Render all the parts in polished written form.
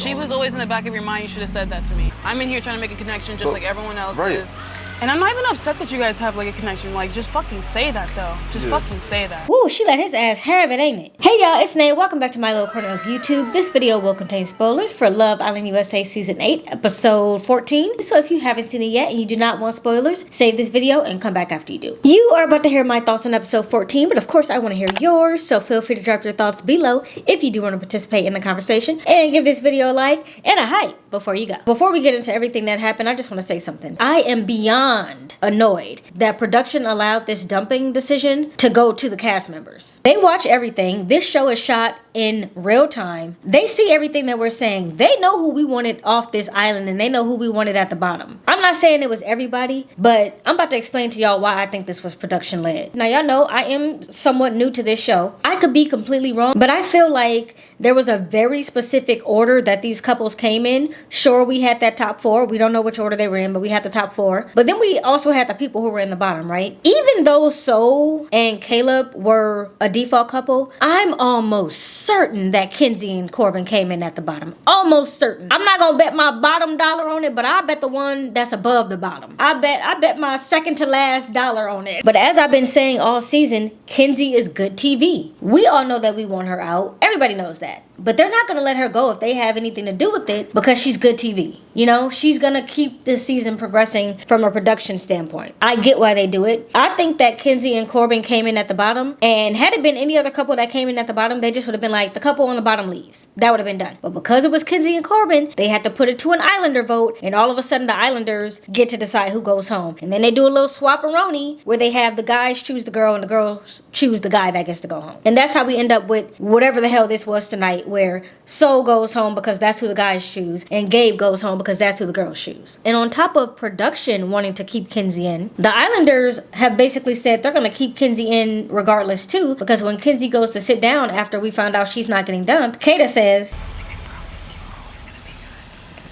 She was always in the back of your mind. You should have said that to me. I'm in here trying to make a connection just like everyone else is. And I'm not even upset that you guys have like a connection. Like, just fucking say that though. Just fucking say that. Woo, she let his ass have it, ain't it? Hey y'all, it's Naya. Welcome back to my little corner of YouTube. This video will contain spoilers for Love Island USA Season 8, Episode 14. So if you haven't seen it yet and you do not want spoilers, save this video and come back after you do. You are about to hear my thoughts on Episode 14, but of course I want to hear yours. So feel free to drop your thoughts below if you do want to participate in the conversation. And give this video a like and a hype before you go. Before we get into everything that happened, I just want to say something. I am beyond annoyed that production allowed this dumping decision to go to the cast members. They watch everything. This show is shot in real time. They see everything that we're saying. They know who we wanted off this island and they know who we wanted at the bottom. I'm not saying it was everybody, but I'm about to explain to y'all why I think this was production led. Now y'all know I am somewhat new to this show. I could be completely wrong, but I feel like there was a very specific order that these couples came in. Sure, we had that top four. We don't know which order they were in, but we had the top four. But then we also had the people who were in the bottom, right? Even though Sol and Caleb were a default couple, I'm almost certain that Kenzie and Corbin came in at the bottom. Almost certain. I'm not gonna bet my bottom dollar on it, but I bet the one that's above the bottom. I bet my second to last dollar on it. But as I've been saying all season, Kenzie is good TV. We all know that we want her out. Everybody knows that. But they're not going to let her go if they have anything to do with it because she's good TV. You know, she's going to keep this season progressing from a production standpoint. I get why they do it. I think that Kenzie and Corbin came in at the bottom, and had it been any other couple that came in at the bottom, they just would have been like, the couple on the bottom leaves. That would have been done. But because it was Kenzie and Corbin, they had to put it to an Islander vote, and all of a sudden the Islanders get to decide who goes home. And then they do a little swap-a-roni where they have the guys choose the girl and the girls choose the guy that gets to go home. And that's how we end up with whatever the hell this was tonight, where Sol goes home because that's who the guys choose, and Gabe goes home because that's who the girls choose. And on top of production wanting to keep Kenzie in, the Islanders have basically said they're going to keep Kenzie in regardless too, because when Kenzie goes to sit down after we found out she's not getting dumped, Kata says,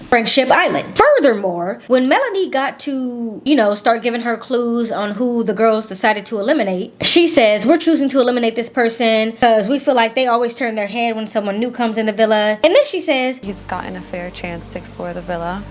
Friendship Island. Furthermore, when Melanie got to, start giving her clues on who the girls decided to eliminate, she says, we're choosing to eliminate this person because we feel like they always turn their head when someone new comes in the villa. And then she says, he's gotten a fair chance to explore the villa,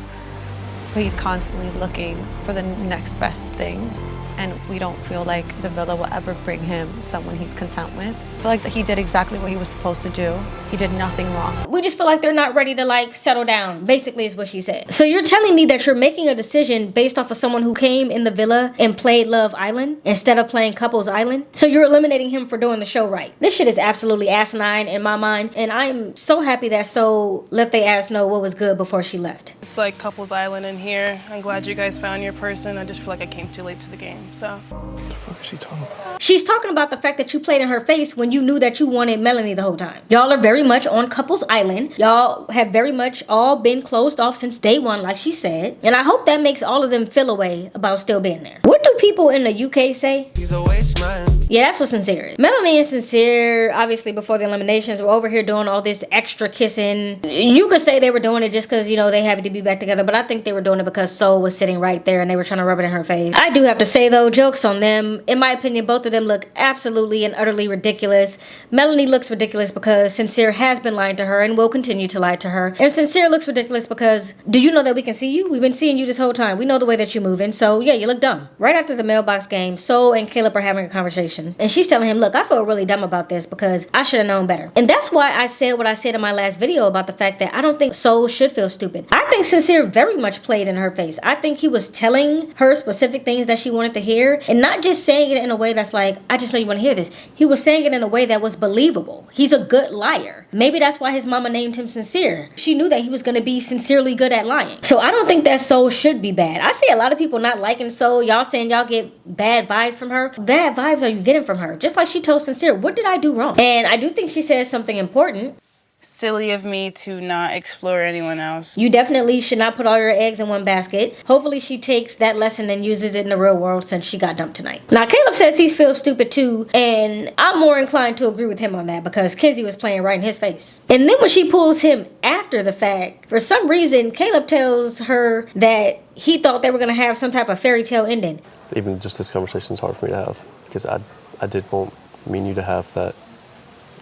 but he's constantly looking for the next best thing. And we don't feel like the villa will ever bring him someone he's content with. I feel like that he did exactly what he was supposed to do. He did nothing wrong. We just feel like they're not ready to settle down, basically is what she said. So you're telling me that you're making a decision based off of someone who came in the villa and played Love Island instead of playing Couples Island? So you're eliminating him for doing the show right. This shit is absolutely asinine in my mind, and I'm so happy that Sol let they ass know what was good before she left. It's like Couples Island in here. I'm glad you guys found your person. I just feel like I came too late to the game. So what the fuck is she talking about? She's talking about the fact that you played in her face when you knew that you wanted Melanie the whole time. Y'all are very much on Couples Island. Y'all have very much all been closed off since day one, like she said. And I hope that makes all of them feel a way about still being there. What do people in the UK say? He's a waste man. Yeah, that's what Sincere is. Melanie and Sincere, obviously before the eliminations, were over here doing all this extra kissing. You could say they were doing it just because, they happy to be back together, but I think they were doing it because Sol was sitting right there and they were trying to rub it in her face. I do have to say though, jokes on them. In my opinion, both of them look absolutely and utterly ridiculous. Melanie looks ridiculous because Sincere has been lying to her and will continue to lie to her. And Sincere looks ridiculous because, do you know that we can see you? We've been seeing you this whole time. We know the way that you're moving. So yeah, you look dumb. Right after the mailbox game, Sol and Caleb are having a conversation. And she's telling him, look, I feel really dumb about this because I should have known better. And that's why I said what I said in my last video about the fact that I don't think Sol should feel stupid. I think Sincere very much played in her face. I think he was telling her specific things that she wanted to hear and not just saying it in a way that's like, I just know you want to hear this. He was saying it in a way that was believable. He's a good liar. Maybe that's why his mama named him Sincere. She knew that he was going to be sincerely good at lying. So I don't think that Sol should be bad. I see a lot of people not liking Sol. Y'all saying y'all get bad vibes from her. Bad vibes are you getting from her? Just like she told Sincere, what did I do wrong? And I do think she says something important. Silly of me to not explore anyone else. You definitely should not put all your eggs in one basket. Hopefully she takes that lesson and uses it in the real world since she got dumped tonight. Now Caleb says he feels stupid too, and I'm more inclined to agree with him on that because Kenzie was playing right in his face. And then when she pulls him after the fact, for some reason Caleb tells her that he thought they were going to have some type of fairy tale ending. Even just this conversation is hard for me to have because I did want me and you to have that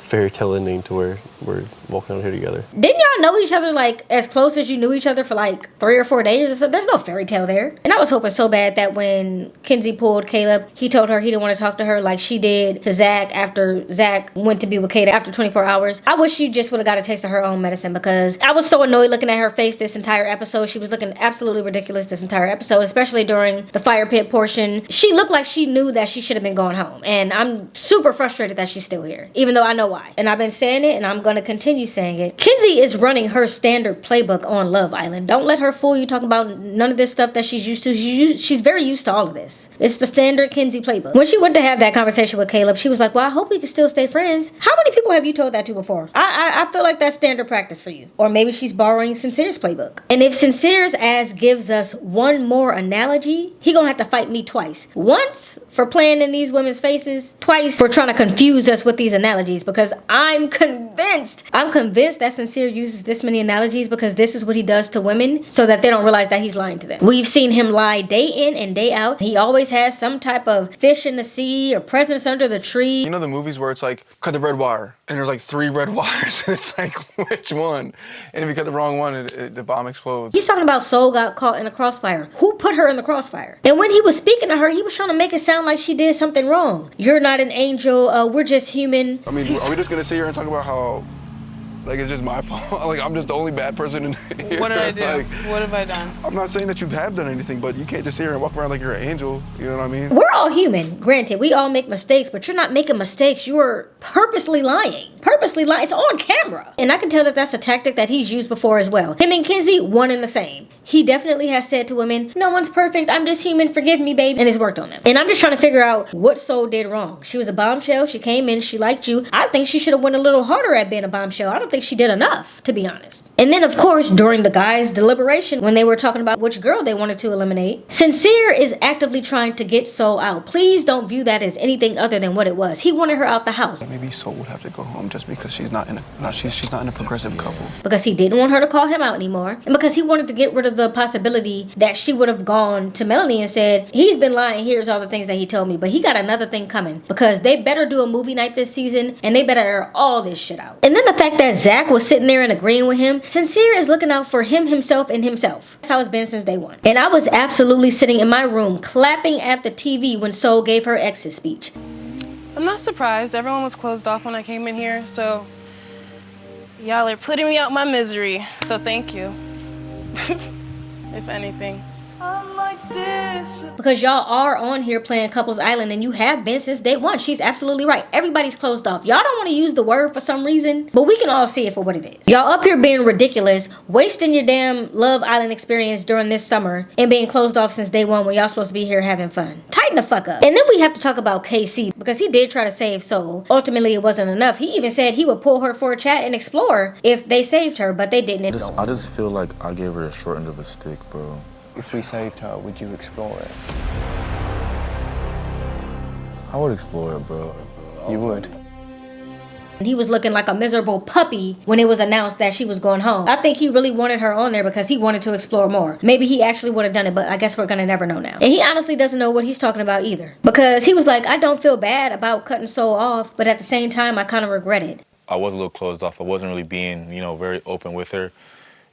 fairy tale ending to where we're walking out here together. Didn't y'all know each other like as close as you knew each other for like 3 or 4 days or something? There's no fairy tale there. And I was hoping so bad that when Kenzie pulled Caleb, he told her he didn't want to talk to her like she did to Zach after Zach went to be with Kata after 24 hours. I wish she just would have got a taste of her own medicine, because I was so annoyed looking at her face this entire episode. She was looking absolutely ridiculous this entire episode, especially during the fire pit portion. She looked like she knew that she should have been going home. And I'm super frustrated that she's still here, even though I know why. And I've been saying it, and I'm going to continue saying it. Kenzie is running her standard playbook on Love Island. Don't let her fool you talking about none of this stuff that she's used to. She's very used to all of this. It's the standard Kenzie playbook. When she went to have that conversation with Caleb, she was like, well, I hope we can still stay friends. How many people have you told that to before? I feel like that's standard practice for you. Or maybe she's borrowing Sincere's playbook. And if Sincere's ass gives us one more analogy, he gonna have to fight me twice. Once for playing in these women's faces, twice for trying to confuse us with these analogies, because I'm convinced that Sincere uses this many analogies because this is what he does to women so that they don't realize that he's lying to them. We've seen him lie day in and day out. He always has some type of fish in the sea or presence under the tree. You know the movies where it's like, cut the red wire, and there's like 3 red wires, and it's like, which one? And if you cut the wrong one, the bomb explodes. He's talking about Soul got caught in a crossfire. Who put her in the crossfire? And when he was speaking to her, he was trying to make it sound like she did something wrong. You're not an angel, we're just human. I mean, are we just gonna sit here and talk about how, like, it's just my fault? Like, I'm just the only bad person in here. What did I do? Like, what have I done? I'm not saying that you have done anything, but you can't just sit here and walk around like you're an angel. You know what I mean? We're all human. Granted, we all make mistakes, but you're not making mistakes. You're purposely lying. Purposely lying. It's on camera. And I can tell that that's a tactic that he's used before as well. Him and Kenzie, one and the same. He definitely has said to women, no one's perfect. I'm just human. Forgive me, babe. And it's worked on them. And I'm just trying to figure out what Soul did wrong. She was a bombshell. She came in. She liked you. I think she should have went a little harder at being a bombshell. I don't think she did enough, to be honest. And then, of course, during the guys' deliberation, when they were talking about which girl they wanted to eliminate, Sincere is actively trying to get Soul out. Please don't view that as anything other than what it was. He wanted her out the house. Maybe Soul would have to go home just because she's not in a progressive couple. Because he didn't want her to call him out anymore. And because he wanted to get rid of the possibility that she would have gone to Melanie and said, he's been lying, here's all the things that he told me. But he got another thing coming, because they better do a movie night this season and they better air all this shit out. And then the fact that Zach was sitting there and agreeing with him, Sincere is looking out for him, himself, and himself. That's how it's been since day one. And I was absolutely sitting in my room clapping at the TV when Soul gave her exit speech. I'm not surprised. Everyone was closed off when I came in here, so y'all are putting me out my misery. So thank you. If anything. Because y'all are on here playing Couples Island, and you have been since day one. She's absolutely right. Everybody's closed off. Y'all don't want to use the word for some reason, but we can all see it for what it is. Y'all up here being ridiculous, wasting your damn Love Island experience during this summer, and being closed off since day one when y'all supposed to be here having fun. Tighten the fuck up. And then we have to talk about KC, because he did try to save Soul. Ultimately, it wasn't enough. He even said he would pull her for a chat and explore if they saved her, but they didn't. I just feel like I gave her a short end of a stick, bro. If we saved her, would you explore it? I would explore it, bro. You would? He was looking like a miserable puppy when it was announced that she was going home. I think he really wanted her on there because he wanted to explore more. Maybe he actually would have done it, but I guess we're gonna never know now. And he honestly doesn't know what he's talking about either. Because he was like, I don't feel bad about cutting Soul off, but at the same time, I kind of regret it. I was a little closed off. I wasn't really being, very open with her.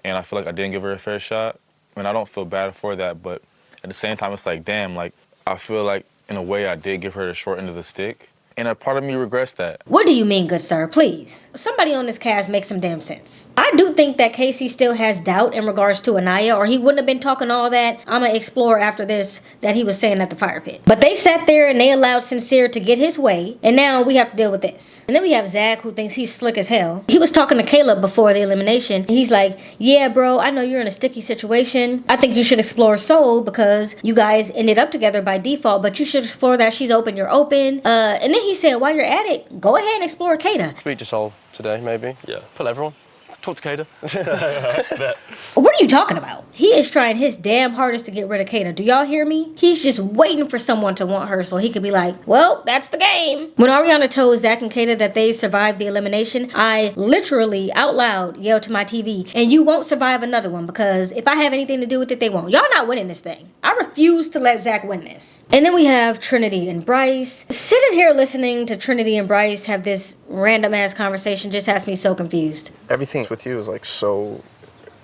And I feel like I didn't give her a fair shot. And I don't feel bad for that, but at the same time, it's like, damn, like, I feel like, in a way, I did give her the short end of the stick. And a part of me regrets that. What do you mean, good sir? Please. Somebody on this cast make some damn sense. I do think that Casey still has doubt in regards to Aniya, or he wouldn't have been talking all that I'ma explore after this that he was saying at the fire pit. But they sat there and they allowed Sincere to get his way, and now we have to deal with this. And then we have Zach, who thinks he's slick as hell. He was talking to Caleb before the elimination, and he's like, yeah, bro, I know you're in a sticky situation. I think you should explore Soul because you guys ended up together by default, but you should explore that she's open, you're open. And then he said, while you're at it, go ahead and explore Kata. Speak to Soul today, maybe. Yeah. Pull everyone. Talk to Kata. What are you talking about? He is trying his damn hardest to get rid of Kata. Do y'all hear me? He's just waiting for someone to want her so he could be like, well, that's the game. When Ariana told Zach and Kata that they survived the elimination, I literally out loud yelled to my TV, and you won't survive another one because if I have anything to do with it, they won't. Y'all not winning this thing. I refuse to let Zach win this. And then we have Trinity and Bryce. Sitting here listening to Trinity and Bryce have this random ass conversation just has me so confused. Everything with you is like so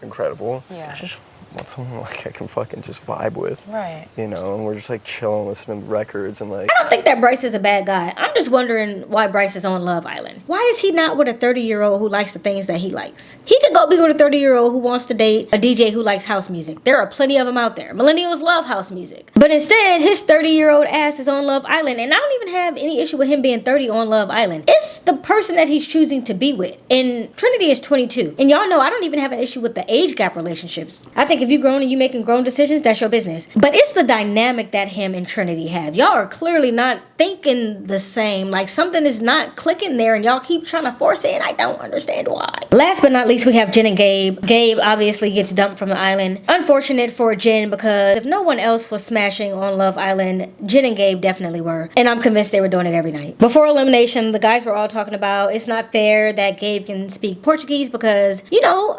incredible. Yeah. I just want someone like I can fucking just vibe with. Right. You know, and we're just like chilling, listening to records and like. I don't think that Bryce is a bad guy. I'm just wondering why Bryce is on Love Island. Why is he not with a 30-year-old who likes the things that he likes? He could go be with a 30-year-old who wants to date a DJ who likes house music. There are plenty of them out there. Millennials love house music. But instead, his 30-year-old ass is on Love Island. And I don't even have any issue with him being 30 on Love Island. It's the person that he's choosing to be with. And Trinity is 22. And y'all know I don't even have an issue with the age gap relationships. I think if you're grown and you making grown decisions, that's your business. But it's the dynamic that him and Trinity have. Y'all are clearly not thinking the same. Like something is not clicking there and y'all keep trying to force it and I don't understand why. Last but not least, we have Jen and Gabe. Gabe obviously gets dumped from the island. Unfortunate for Jen because if no one else was smashing on Love Island, Jen and Gabe definitely were. And I'm convinced they were doing it every night. Before elimination, the guys were all talking about it's not fair that Gabe can speak Portuguese because, you know,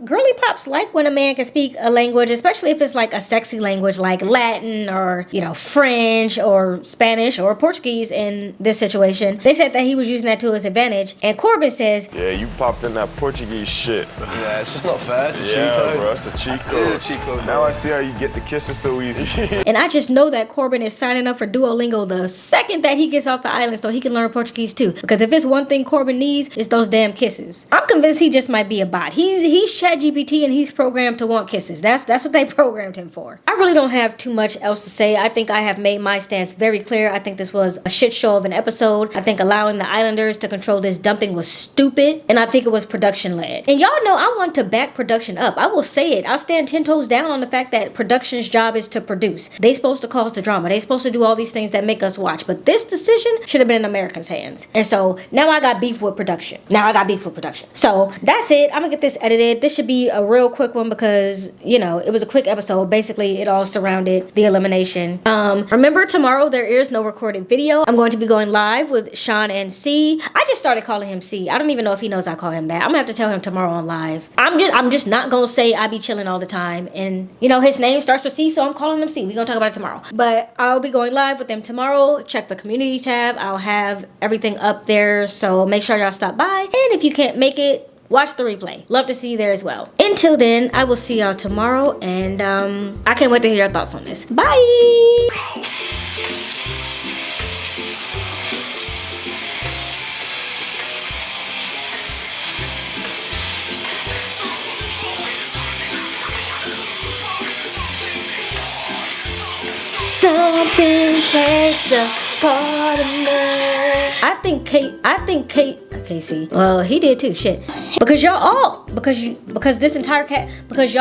girly pops like when a man can speak a language, especially if it's like a sexy language like Latin or, you know, French or Spanish or Portuguese in this situation. They said that he was using that to his advantage. And Corbin says, yeah, you popped in that Portuguese shit. Yeah, it's just not fair. It's a cheat Yeah, code. bro, it's a cheat code. It's a cheat code, Now I see how you get the kisses so easy. and I just know that Corbin is signing up for Duolingo the second that he gets off the island so he can learn Portuguese too. Because if it's one thing Corbin needs, it's those damn kisses. I'm convinced he just might be a bot. He's ChatGPT and he's programmed to want kisses. That's what they programmed him for. I really don't have too much else to say. I think I have made my stance very clear. I think this was a shit show of an episode. I think allowing the Islanders to control this dumping was stupid. And I think it was production led. And y'all know I want to back production up. I will say it. I'll stand 10 toes down on the fact that production's job is to produce. They supposed to cause the drama. They supposed to do all these things that make us watch. But this decision should have been in Americans' hands. And so now I got beef with production. So that's it. I'm gonna get this edited. This should be a real quick one because, you know, it was a quick episode. Basically, it all surrounded the elimination. Remember, tomorrow there is no recorded video. I'm going to be going live with Sean and C. I just started calling him C. I don't even know if he knows I call him that. I'm gonna have to tell him tomorrow on live. I'm just not gonna say I be chilling all the time. And, you know, his name starts with C, so I'm calling him C. We're gonna talk about it tomorrow. But I'll be going live with them tomorrow. Check the community tab. I'll have everything up there, so make sure y'all stop by. And if you can't make it, watch the replay. Love to see you there as well. Until then, I will see y'all tomorrow, and I can't wait to hear your thoughts on this. Bye! Something takes a part of me. I think Casey. Well, he did too. Shit. Because y'all all. Because this entire cat. Because y'all.